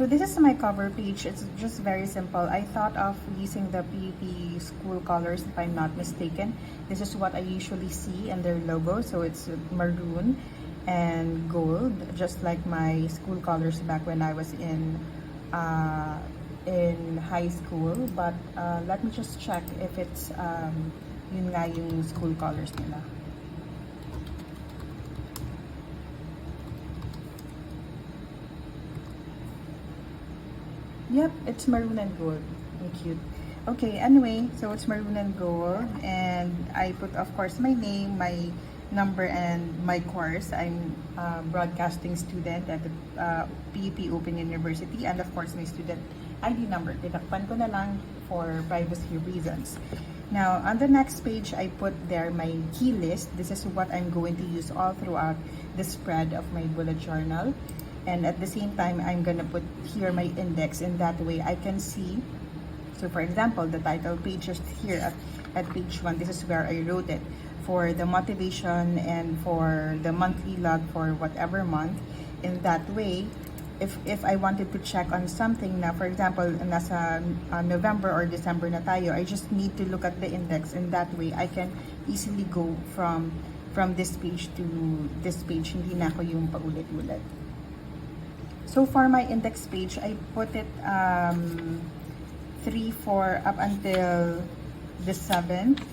So this is my cover page. It's just very simple. I thought of using the PUP school colors, if I'm not mistaken. This is what I usually see in their logo. So it's maroon and gold, just like my school colors back when I was in high school. But let me just check if it's yun nga yung school colors nila. Yep, it's maroon and gold. Cute. Okay, anyway, so it's maroon and gold, and I put, of course, my name, my number, and my course. I'm a broadcasting student at the PUP Open University, and of course, my student ID number. Tinakpan ko na lang for privacy reasons. Now, on the next page, I put there my key list. This is what I'm going to use all throughout the spread of my bullet journal. And at the same time, I'm gonna put here my index, and that way I can see. So for example, the title page is here at page 1. This is where I wrote it for the motivation and for the monthly log for whatever month. In that way, if I wanted to check on something na, for example, nasa November or December na tayo, I just need to look at the index, and that way I can easily go from this page to this page. Hindi na ako yung paulit-ulit. So for my index page, I put it 3, 4 up until the 7th.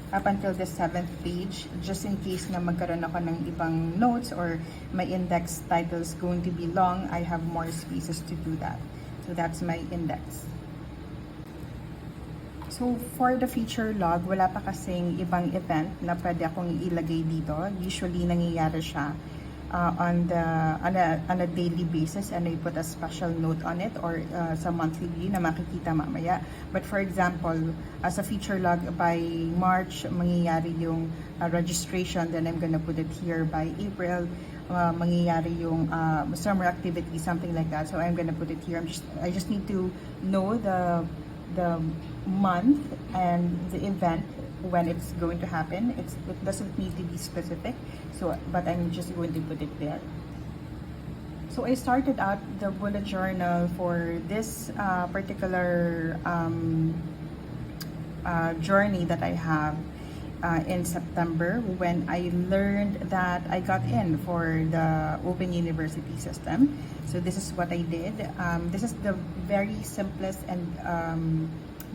Up until the 7th page, just in case na magkaroon ako ng ibang notes or my index title is going to be long, I have more spaces to do that. So that's my index. So for the feature log, wala pa kasing ibang event na pwede akong ilagay dito. Usually nangyayari siya on a daily basis, and I put a special note on it, or sa monthly view na makikita mamaya. But for example, as a feature log, by March mangyayari yung registration, then I'm gonna put it here. By April mangyayari yung summer activity, something like that. So I'm gonna put it here. I just need to know the month and the event when it's going to happen. It doesn't need to be specific, so but I'm just going to put it there. So I started out the bullet journal for this particular journey that I have in September, when I learned that I got in for the Open University system. So this is what I did. This is the very simplest and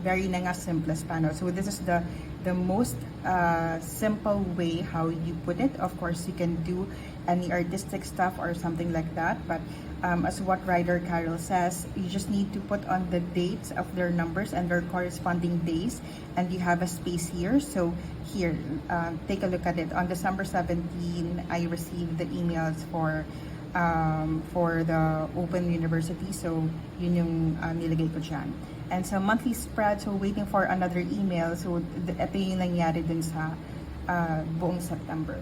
very simplest panel. So this is the most simple way how you put it. Of course, you can do any artistic stuff or something like that, but as what Writer Carol says, you just need to put on the dates of their numbers and their corresponding days, and you have a space here. So here, take a look at it. On December 17, I received the emails for the Open University, so yun yung nilagay ko dyan. And sa monthly spread, so waiting for another email. So ito yung nangyari dun sa buong September.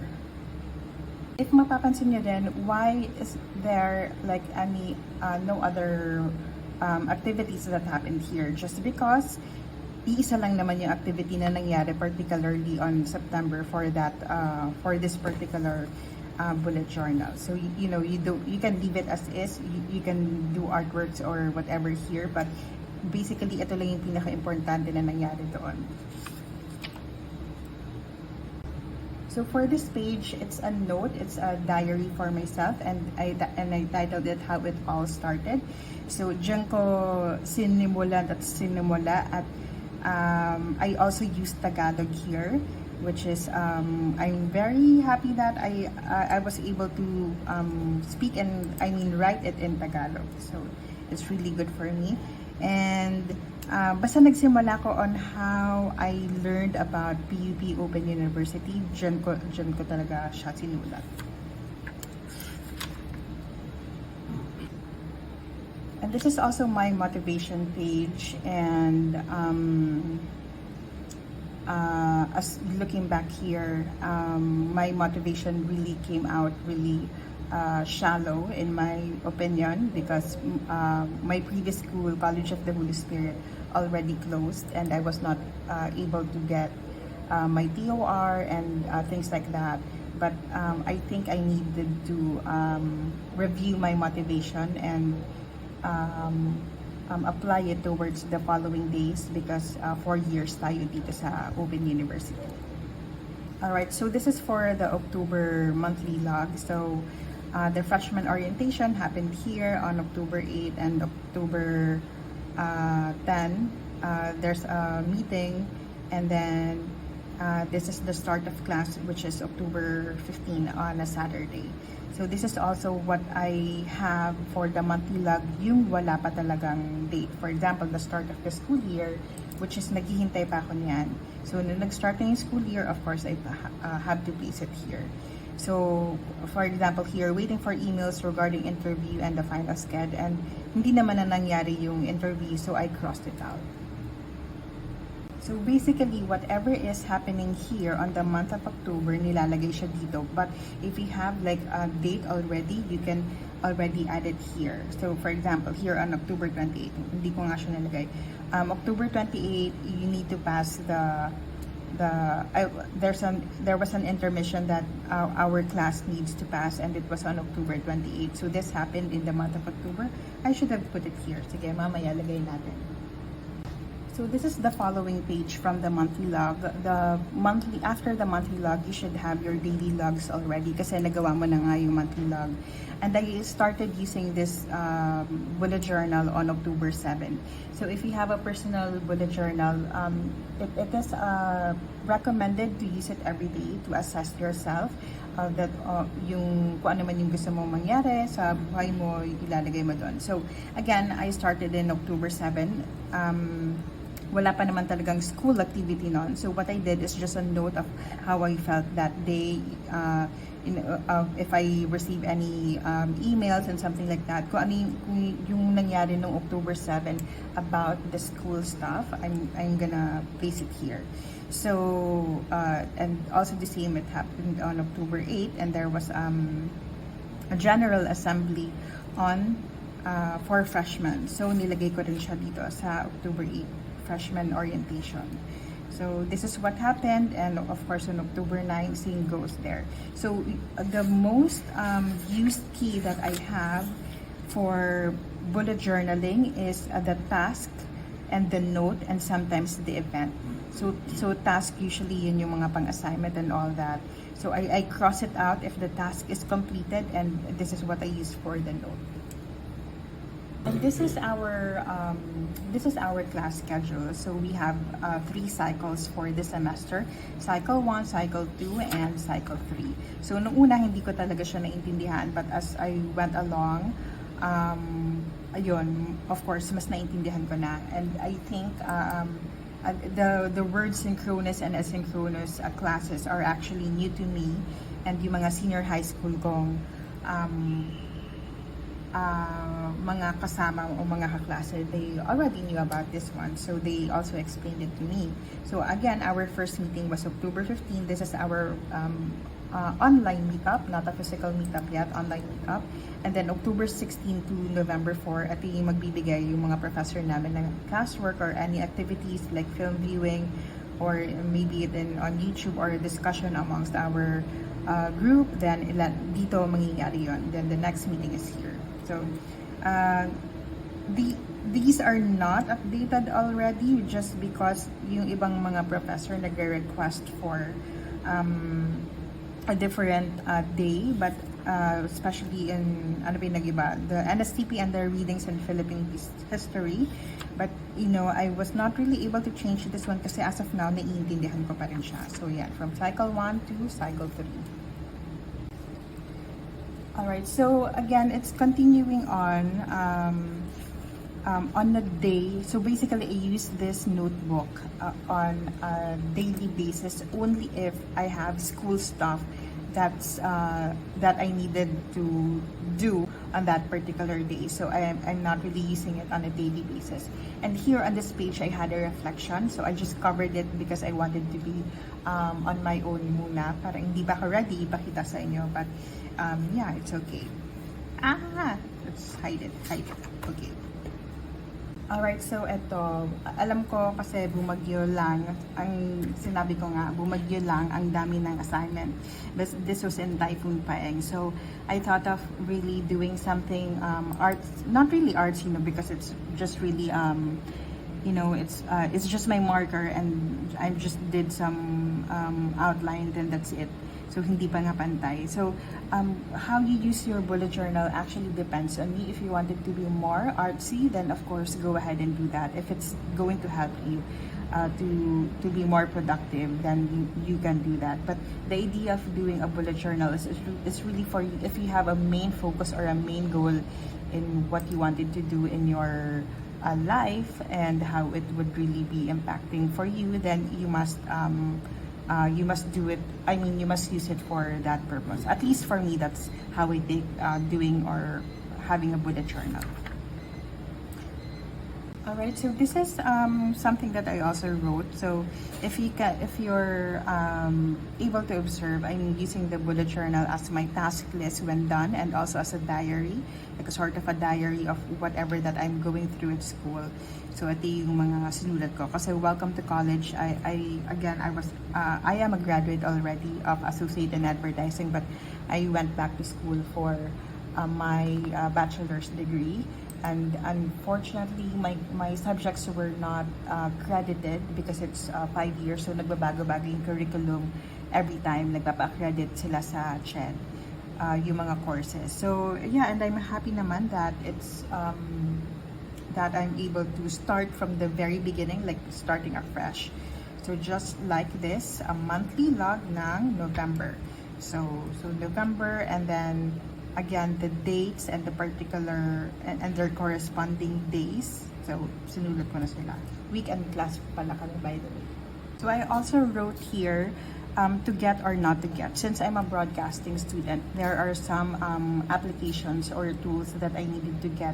If mapapansin nyo din, why is there like any no other activities that happened here? Just because iisa lang naman yung activity na nangyari, particularly on September for that for this particular bullet journal. So you know, you can leave it as is. You can do artworks or whatever here, but basically ito lang yung pinaka-importante na nangyari doon. So for this page, it's a note, it's a diary for myself, and I titled it How It All Started. So diyan ko sinimula at I also used Tagalog here, which is I'm very happy that I was able to speak and write it in Tagalog. So it's really good for me. And basta nagsimula ko on how I learned about PUP Open University. Diyan ko talaga siya sinulat. And this is also my motivation page, and as looking back here, my motivation really came out really shallow in my opinion, because my previous school, College of the Holy Spirit, already closed, and I was not able to get my TOR and things like that. But I think I needed to review my motivation and apply it towards the following days because 4 years tayo dito sa Open University. Alright, so this is for the October monthly log. So the freshman orientation happened here on October 8 and October 10. There's a meeting, and then this is the start of class, which is October 15 on a Saturday. So this is also what I have for the monthly log, yung wala pa talagang date. For example, the start of the school year, which is naghihintay pa ako niyan. So nung nag-start na yung school year, of course, I have to place it here. So, for example, here, waiting for emails regarding interview and the final schedule. And hindi naman na nangyari yung interview, so I crossed it out. So basically, whatever is happening here on the month of October, nilalagay siya dito. But if you have like a date already, you can already add it here. So for example, here on October 28, hindi ko nga siya nilagay. October 28, you need to pass there was an intermission that our class needs to pass, and it was on October 28. So this happened in the month of October. I should have put it here. Sige, mamaya lagay natin. So this is the following page from the monthly log. After the monthly log, you should have your daily logs already kasi nagawa mo na nga yung monthly log. And I started using this bullet journal on October 7. So if you have a personal bullet journal, it is recommended to use it every day to assess yourself. Yung kung ano man yung gusto mong mangyari sa buhay mo, ilalagay mo doon. So again, I started in October 7. Wala pa naman talagang school activity noon. So what I did is just a note of how I felt that day, if I receive any emails and something like that. Kung ano yung nangyari noong October 7 about the school stuff, I'm gonna place it here. So, and also the same, it happened on October 8, and there was a general assembly on for freshmen. So nilagay ko rin siya dito sa October 8. Freshman orientation. So this is what happened, and of course on October 9, same goes there. So the most used key that I have for bullet journaling is the task and the note, and sometimes the event. So task, usually yun yung mga pang-assignment and all that. So I cross it out if the task is completed, and this is what I use for the note. And this is our class schedule. So we have 3 cycles for this semester: cycle 1, cycle 2, and cycle 3. So nung una hindi ko talaga siya naintindihan, but as I went along, ayun, of course mas naintindihan ko na. And I think the word synchronous and asynchronous classes are actually new to me, and yung mga senior high school kong mga kasama o mga kaklase, they already knew about this one, so they also explained it to me. So again, our first meeting was October 15. This is our online meetup, not a physical meetup yet, online meetup. And then October 16 to November 4, ito yung magbibigay yung mga professor namin ng classwork or any activities like film viewing, or maybe then on YouTube, or discussion amongst our group. Then dito mangyayari yun. Then the next meeting is here. So these are not updated already just because yung ibang mga professor nagre-request for a different day, but especially in ano ba yung nag-iba, the NSTP and the readings in Philippine history. But you know, I was not really able to change this one kasi as of now naiintindihan ko pa rin siya. So yeah, from cycle 1 to cycle 3. Alright, so again, it's continuing on a day. So basically, I use this notebook on a daily basis only if I have school stuff that I needed to do on that particular day. So I'm not really using it on a daily basis. And here on this page, I had a reflection. So I just covered it because I wanted to be on my own muna. Para hindi ba ako ready ipakita sa inyo. But yeah, it's okay. Let's hide it. Okay. Alright, so eto, alam ko kasi bumagyo lang, ang sinabi ko nga, bumagyo lang, ang dami ng assignment. But this was in Typhoon Paeng. So, I thought of really doing something arts, not really arts, because it's just really, it's just my marker and I just did some outline, then that's it. So, hindi pa napantay. So, how you use your bullet journal actually depends on me. If you want it to be more artsy, then of course, go ahead and do that. If it's going to help you to be more productive, then you can do that. But the idea of doing a bullet journal is really for you. If you have a main focus or a main goal in what you wanted to do in your life and how it would really be impacting for you, then you must do it. I mean, you must use it for that purpose. At least for me, that's how I take doing or having a bullet journal. Alright, so this is something that I also wrote. So if you're able to observe, I'm using the bullet journal as my task list when done, and also as a diary, like a sort of a diary of whatever that I'm going through at school. So ito yung mga sinulat ko. Kasi welcome to college. I am a graduate already of Associate in Advertising, but I went back to school for my bachelor's degree. And unfortunately, my subjects were not credited because it's 5 years. So nagbabago-bago yung curriculum every time. Nagpapa-accredit sila sa CHED, yung mga courses. So yeah, and I'm happy naman that it's that I'm able to start from the very beginning, like starting afresh. So just like this, a monthly log ng November. So November, and then again, the dates and the particular and their corresponding days. So, sinulat ko na sila. Weekend class pala kami, by the way. So, I also wrote here to get or not to get. Since I'm a broadcasting student, there are some applications or tools that I needed to get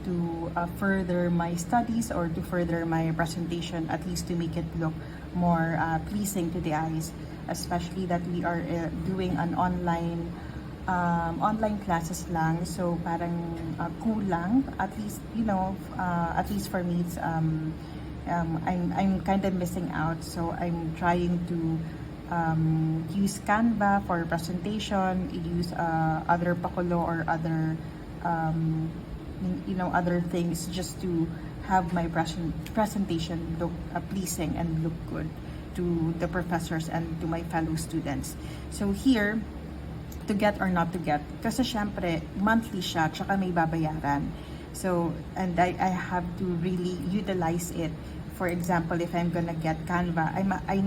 to further my studies or to further my presentation, at least to make it look more pleasing to the eyes. Especially that we are doing an online classes lang, so parang kulang, at least at least for me it's I'm kind of missing out. So I'm trying to use Canva for presentation, use other Pakulo or other other things just to have my presentation look pleasing and look good to the professors and to my fellow students. So here, to get or not to get, kasi syempre monthly siya, tsaka may babayaran. So, and I have to really utilize it. For example, if I'm gonna get Canva, I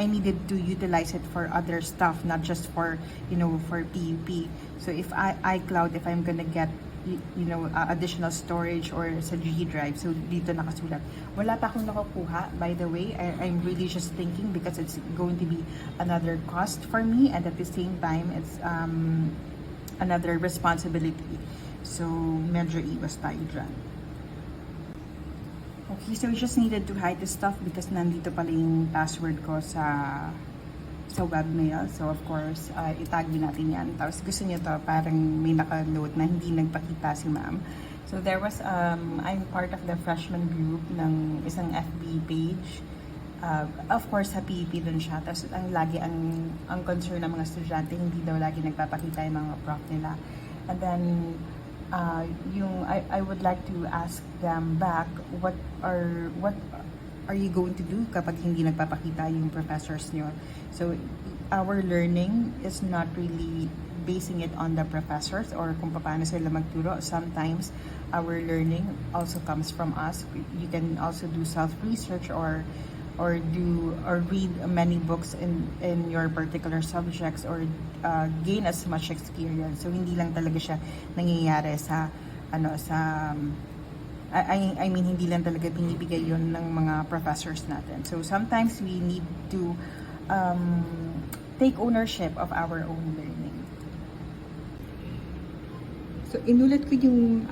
needed to utilize it for other stuff, not just for for PUP. So if iCloud, if I'm gonna get additional storage or sa G Drive, so dito nakasulat. Wala pa akong nakukuha, by the way. I'm really just thinking because it's going to be another cost for me, and at the same time it's another responsibility. So medyo iwas tayo dyan. Okay, so we just needed to hide the stuff because nandito pala yung password ko sa webmail. So of course, itag din natin yan. Tapos gusto niyo to, parang may naka-note na hindi nagpakita si ma'am. So there was, I'm part of the freshman group ng isang FB page. Of course, sa PEP dun siya. Tapos ang concern ng mga estudyante, hindi daw lagi nagpapakita yung mga prof nila. And then, I would like to ask them back, what are you going to do kapag hindi nagpapakita yung professors nyo? So, our learning is not really basing it on the professors or kung paano sila magturo. Sometimes, our learning also comes from us. You can also do self-research or read many books in your particular subjects or gain as much experience. So, hindi lang talaga siya nangyayari I mean, hindi lang talaga binibigay yun ng mga professors natin. So, sometimes we need to take ownership of our own learning. So, inulit ko yung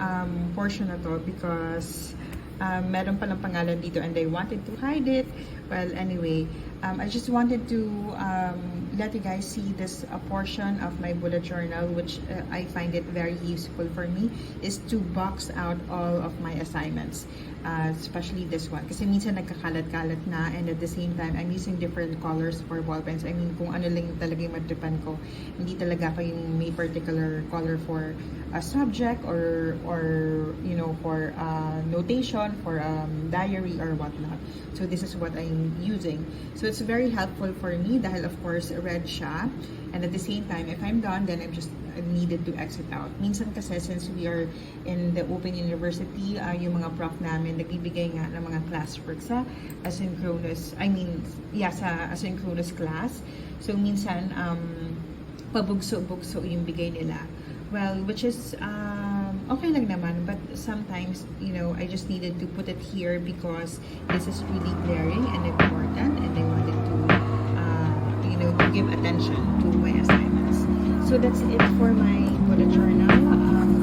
portion na to because meron palang pangalan dito and I wanted to hide it. Well, anyway, I just wanted to let you guys see this portion of my bullet journal, which I find it very useful for me, is to box out all of my assignments, especially this one. Kasi minsan nagkakalat-kalat na, and at the same time, I'm using different colors for ball pens. I mean, kung ano lang talaga yung matipan ko, hindi talaga ako yung may particular color for a subject or you know, for notation, for diary or whatnot. So this is what I'm using. So it's very helpful for me dahil of course red siya, and at the same time if I'm done, then I needed to exit out. Minsan kasi since we are in the Open University, yung mga prof namin nagbibigay nga ng mga classwork sa asynchronous, sa asynchronous class. So minsan pabugso-bugso yung bigay nila. Well, which is okay lang naman, but sometimes, you know, I just needed to put it here because this is really glaring and important, and I wanted to, you know, to give attention to my assignments. So that's it for my bullet journal.